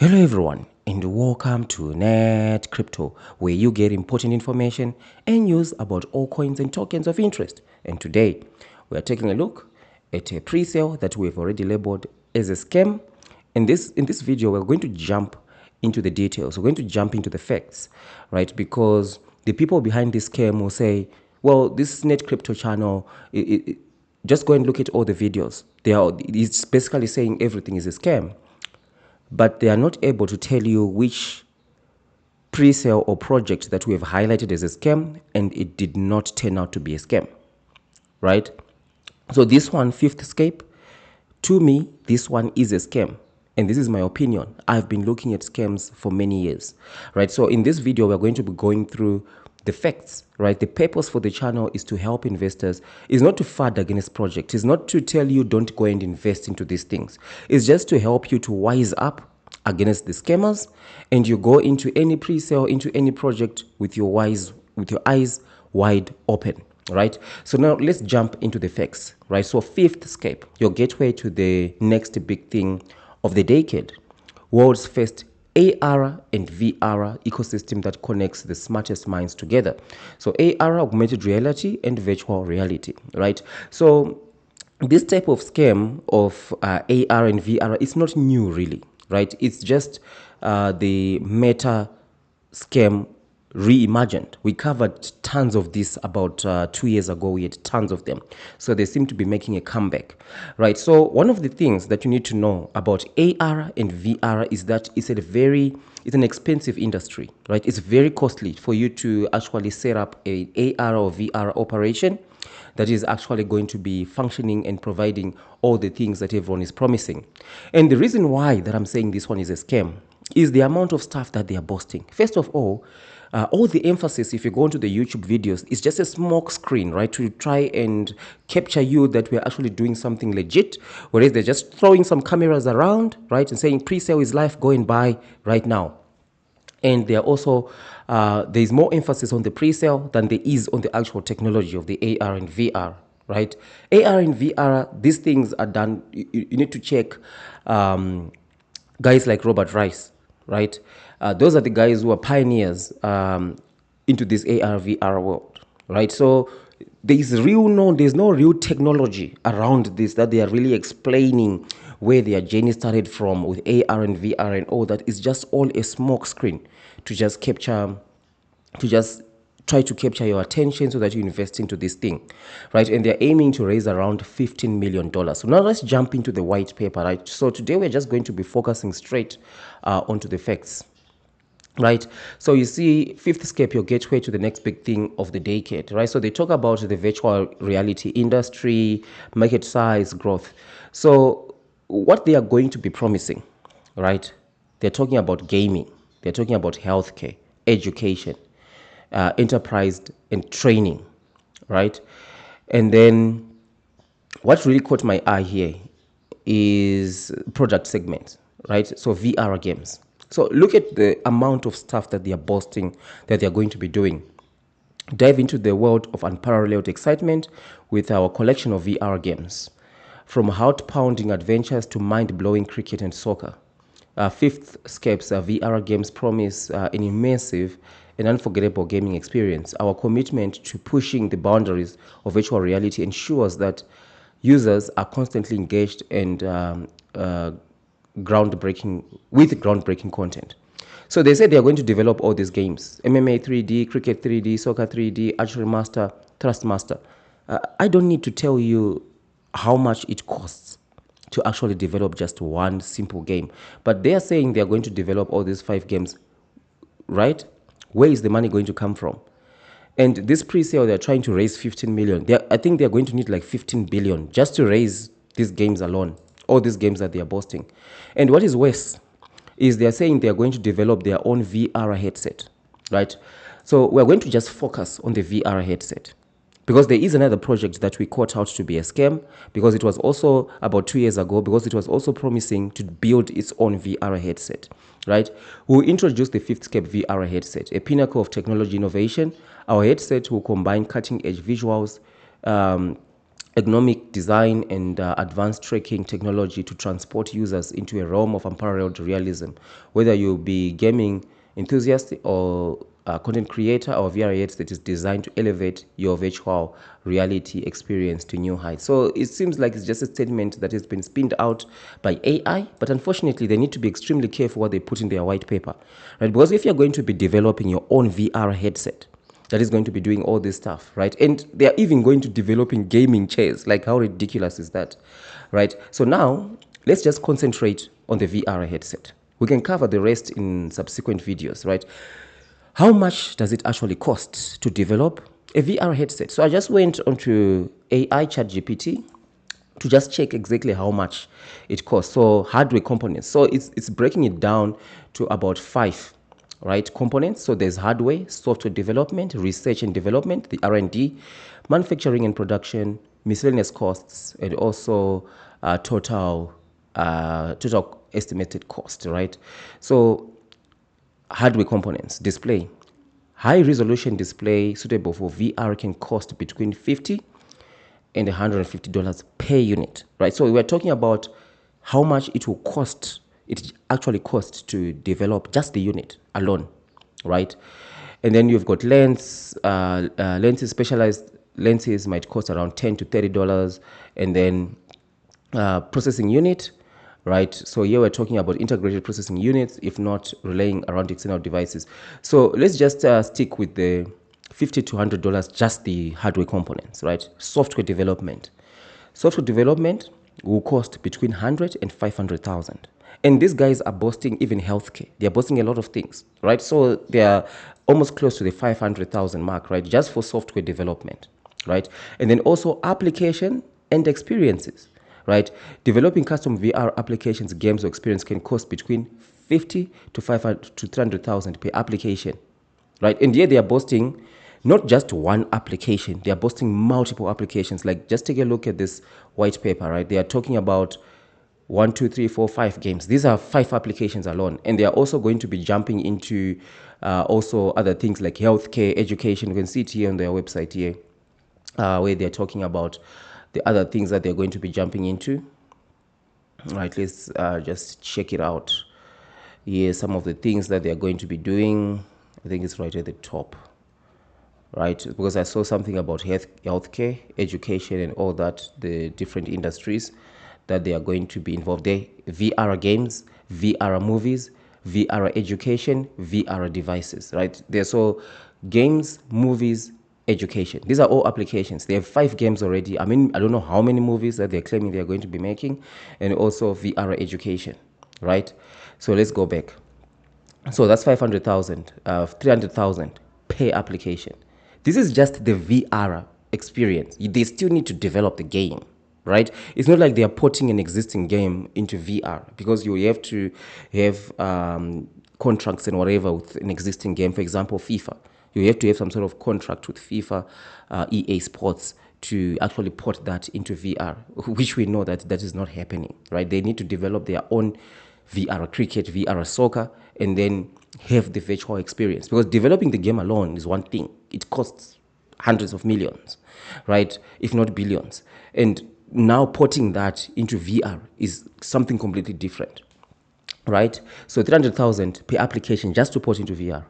Hello everyone and welcome to Net Crypto, where you get important information and news about all coins and tokens of interest. And today we are taking a look at a pre-sale that we've already labeled as a scam. And in this video we're going to jump into the details. We're going to jump into the facts, right? Because the people behind this scam will say, well, this Net Crypto channel, just go and look at all the videos. It's basically saying everything is a scam, but they are not able to tell you which pre-sale or project that we have highlighted as a scam and it did not turn out to be a scam, right? So this one, 5SCAPE, to me, this one is a scam. And this is my opinion. I've been looking at scams for many years, right? So in this video, we're going to be going through the facts, right? The purpose for the channel is to help investors, is not to fund against projects, is not to tell you don't go and invest into these things. It's just to help you to wise up against the scammers, and you go into any pre-sale, into any project with your eyes wide open, right? So now let's jump into the facts, right? So 5SCAPE, your gateway to the next big thing of the decade, world's first AR and VR ecosystem that connects the smartest minds together. So AR, augmented reality, and virtual reality, right? So this type of scam of AR and VR is not new, really, right? It's just the meta scam reimagined. We covered tons of this about 2 years ago. We had tons of them. So they seem to be making a comeback, right? So one of the things that you need to know about AR and VR is that it's an expensive industry, right? It's very costly for you to actually set up a AR or VR operation that is actually going to be functioning and providing all the things that everyone is promising. And the reason why that I'm saying this one is a scam is the amount of stuff that they are boasting. First of all the emphasis, if you go into the YouTube videos, is just a smoke screen, right? To try and capture you that we're actually doing something legit, whereas they're just throwing some cameras around, right? And saying pre-sale is live, going by right now. And there also there's more emphasis on the pre-sale than there is on the actual technology of the AR and VR, right? AR and VR, these things are done. You need to check guys like Robert Rice, right? Those are the guys who are pioneers into this AR VR world, right? So there's no real technology around this that they are really explaining where their journey started from with AR and VR and all that. It's just all a smoke screen to just try to capture your attention so that you invest into this thing, right? And they're aiming to raise around $15 million. So now let's jump into the white paper, right? So today we're just going to be focusing straight onto the facts, right? So you see, 5SCAPE, your gateway to the next big thing of the decade, right? So they talk about the virtual reality industry, market size, growth. So what they are going to be promising, right? They're talking about gaming. They're talking about healthcare, education, enterprise and training, right? And then what really caught my eye here is product segments, right? So VR games. So look at the amount of stuff that they are boasting that they are going to be doing. Dive into the world of unparalleled excitement with our collection of VR games, from heart-pounding adventures to mind-blowing cricket and soccer. 5SCAPE's VR games promise an immersive and unforgettable gaming experience. Our commitment to pushing the boundaries of virtual reality ensures that users are constantly engaged and groundbreaking content. So they said they are going to develop all these games: MMA 3D, Cricket 3D, Soccer 3D, Archery Master, Trust Master. I don't need to tell you how much it costs to actually develop just one simple game. But they are saying they are going to develop all these 5 games, right? Where is the money going to come from? And this pre-sale, they're trying to raise 15 million. I think they're going to need like 15 billion just to raise these games alone, all these games that they are boasting. And what is worse is they're saying they're going to develop their own VR headset, right? So we're going to just focus on the VR headset, because there is another project that we caught out to be a scam, because it was also about 2 years ago, because it was also promising to build its own VR headset, right? We'll introduce the 5SCAPE VR headset, a pinnacle of technology innovation. Our headset will combine cutting-edge visuals, ergonomic design and advanced tracking technology to transport users into a realm of unparalleled realism. Whether you be gaming enthusiast or content creator or VR headset is designed to elevate your virtual reality experience to new heights. So it seems like it's just a statement that has been spinned out by AI, but unfortunately they need to be extremely careful what they put in their white paper, right? Because if you're going to be developing your own VR headset, that is going to be doing all this stuff, right? And they are even going to developing gaming chairs. Like, how ridiculous is that, right? So now let's just concentrate on the VR headset. We can cover the rest in subsequent videos, right? How much does it actually cost to develop a VR headset? So I just went onto AI ChatGPT to just check exactly how much it costs. So hardware components. So it's breaking it down to about 5, right, components. So there's hardware, software development, research and development, the R&D, manufacturing and production, miscellaneous costs, and also total estimated cost, right? So hardware components, display. High resolution display suitable for VR can cost between $50 and $150 per unit, right? So we're talking about how much it will cost, it actually costs to develop just the unit alone, right? And then you've got lenses, specialized lenses might cost around $10 to $30, and then processing unit, right? So here we're talking about integrated processing units, if not relying around external devices. So let's just stick with the $50 to $100, just the hardware components, right? Software development. Software development will cost between 100 and 500,000. And these guys are boasting even healthcare. They are boasting a lot of things, right? So they are almost close to the 500,000 mark, right? Just for software development, right? And then also application and experiences, right? Developing custom VR applications, games, or experience can cost between 50 to 500 to 300,000 per application, right? And here they are boasting not just one application, they are boasting multiple applications. Like, just take a look at this white paper, right? They are talking about 1, 2, 3, 4, 5 games. These are 5 applications alone, and they are also going to be jumping into also other things like healthcare, education. You can see it here on their website here, where they're talking about the other things that they're going to be jumping into. All right, let's just check it out. Here, some of the things that they're going to be doing. I think it's right at the top, right? Because I saw something about healthcare, education, and all that, the different industries that they are going to be involved there. VR games, VR movies, VR education, VR devices, right? There, so games, movies, education. These are all applications. They have 5 games already. I mean, I don't know how many movies that they're claiming they're going to be making, and also VR education, right? So let's go back. So that's 500,000, 300,000 per application. This is just the VR experience. They still need to develop the game, right? It's not like they are porting an existing game into VR, because you have to have contracts and whatever with an existing game. For example, FIFA. You have to have some sort of contract with FIFA, EA Sports, to actually port that into VR, which we know that that is not happening, right? They need to develop their own VR cricket, VR soccer, and then have the virtual experience. Because developing the game alone is one thing. It costs hundreds of millions, right? If not billions. And now porting that into VR is something completely different, right? So 300,000 per application just to port into VR.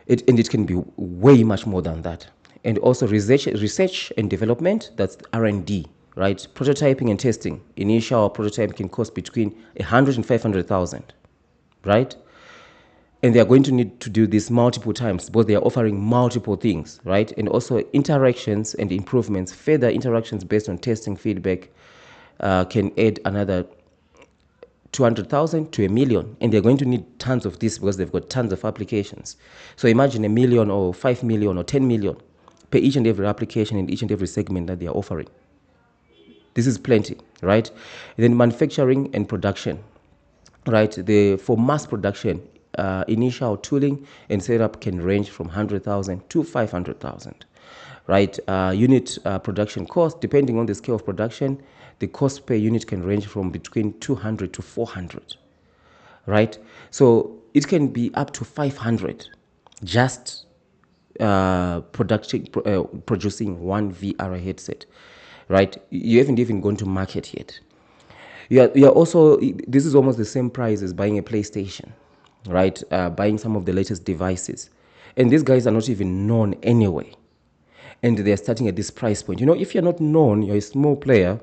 And it can be way much more than that. And also research and development, that's R&D, right? Prototyping and testing. Initial prototype can cost between 100 and 500,000, right? And they are going to need to do this multiple times, because they are offering multiple things, right? And also interactions and improvements, further interactions based on testing feedback can add another 200,000 to $1 million, and they're going to need tons of this because they've got tons of applications. So imagine $1 million or 5 million or 10 million per each and every application in each and every segment that they are offering. This is plenty, right? And then manufacturing and production, right? For mass production, initial tooling and setup can range from 100,000 to 500,000, right? Unit production cost, depending on the scale of production, the cost per unit can range from between 200 to 400, right? So it can be up to 500 just producing one VR headset, right? You haven't even gone to market yet. You're also, this is almost the same price as buying a PlayStation, right? Buying some of the latest devices. And these guys are not even known anyway. And they're starting at this price point. If you're not known, you're a small player,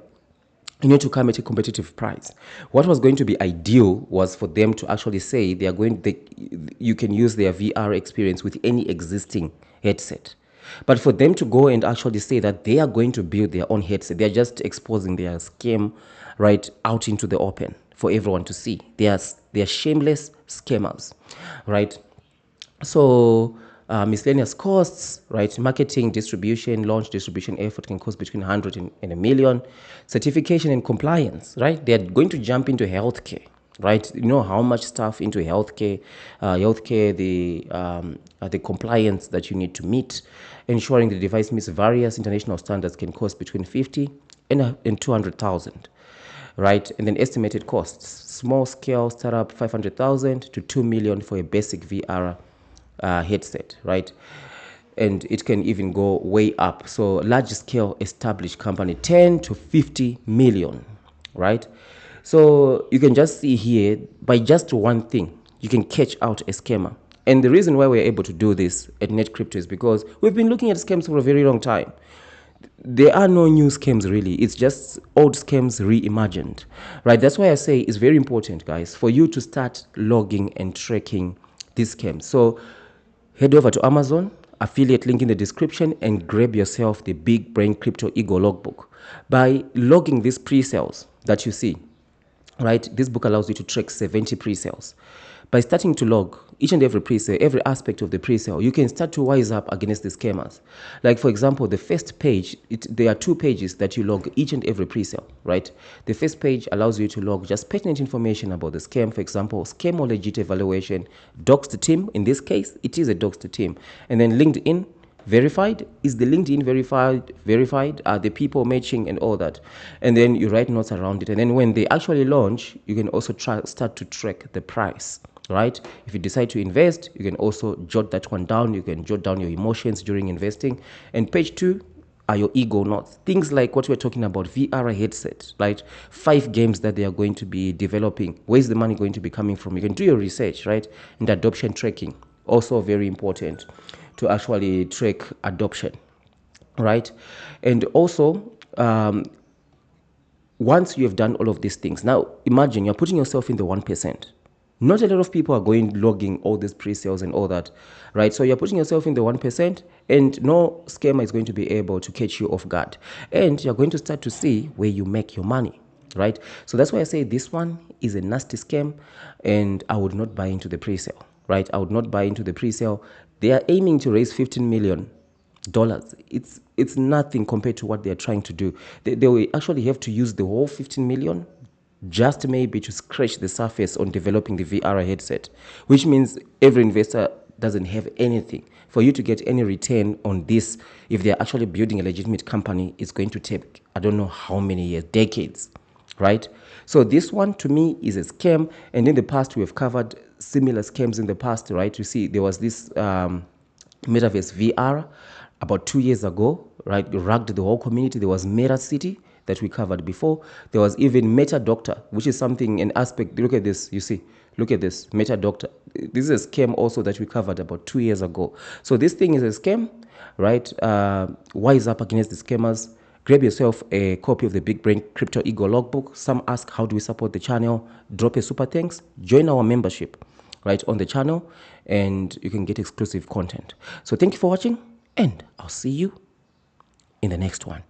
you need to come at a competitive price. What was going to be ideal was for them to actually say you can use their VR experience with any existing headset. But for them to go and actually say that they are going to build their own headset, they're just exposing their scam right out into the open for everyone to see. They are shameless scammers, right? So miscellaneous costs, right? Marketing, distribution, launch, distribution effort can cost between 100 and a million. Certification and compliance, right? They're going to jump into healthcare, right? You know how much stuff into healthcare, the compliance that you need to meet, ensuring the device meets various international standards can cost between 50 and 200,000. Right, and then estimated costs: small scale startup 500,000 to 2 million for a basic VR headset, right? And it can even go way up. So large scale established company 10 to 50 million, right? So you can just see here, by just one thing, you can catch out a scammer. And the reason why we're able to do this at Net Crypto is because we've been looking at scams for a very long time. There are no new scams really. It's just old scams reimagined, right? That's why I say it's very important, guys, for you to start logging and tracking these scams. So head over to Amazon, affiliate link in the description, and grab yourself the Big Brain Crypto Ego Logbook. By logging these pre-sales that you see, right, this book allows you to track 70 pre-sales. By starting to log each and every pre-sale, every aspect of the pre-sale, you can start to wise up against the scammers. Like, for example, the first page, there are 2 pages that you log each and every pre-sale, right? The first page allows you to log just pertinent information about the scam. For example, scam or legit evaluation, doxed team. In this case, it is a doxed team. And then LinkedIn verified. Is the LinkedIn verified? Are the people matching and all that? And then you write notes around it. And then when they actually launch, you can also start to track the price, right? If you decide to invest, you can also jot that one down. You can jot down your emotions during investing. And page 2 are your ego notes. Things like what we're talking about, VR headset, right? 5 games that they are going to be developing. Where's the money going to be coming from? You can do your research, right? And adoption tracking, also very important to actually track adoption, right? And also, once you have done all of these things, now imagine you're putting yourself in the 1%. Not a lot of people are logging all these pre-sales and all that, right? So you're putting yourself in the 1%, and no scammer is going to be able to catch you off guard. And you're going to start to see where you make your money, right? So that's why I say this one is a nasty scam, and I would not buy into the pre-sale, right? I would not buy into the pre-sale. They are aiming to raise $15 million. It's nothing compared to what they are trying to do. They will actually have to use the whole 15 million just maybe to scratch the surface on developing the VR headset, which means every investor doesn't have anything. For you to get any return on this, if they're actually building a legitimate company, it's going to take, I don't know how many years, decades, right? So this one to me is a scam. And in the past, we have covered similar scams in the past, right? You see, there was this Metaverse VR about 2 years ago, right? It rugged the whole community. There was Meta City that we covered before. There was even Meta Doctor, which is something, an aspect. Look at this, you see. Look at this, Meta Doctor. This is a scam also that we covered about 2 years ago. So this thing is a scam, right? Wise up against the scammers. Grab yourself a copy of the Big Brain Crypto Ego Logbook. Some ask, how do we support the channel? Drop a super thanks. Join our membership, right, on the channel, and you can get exclusive content. So thank you for watching, and I'll see you in the next one.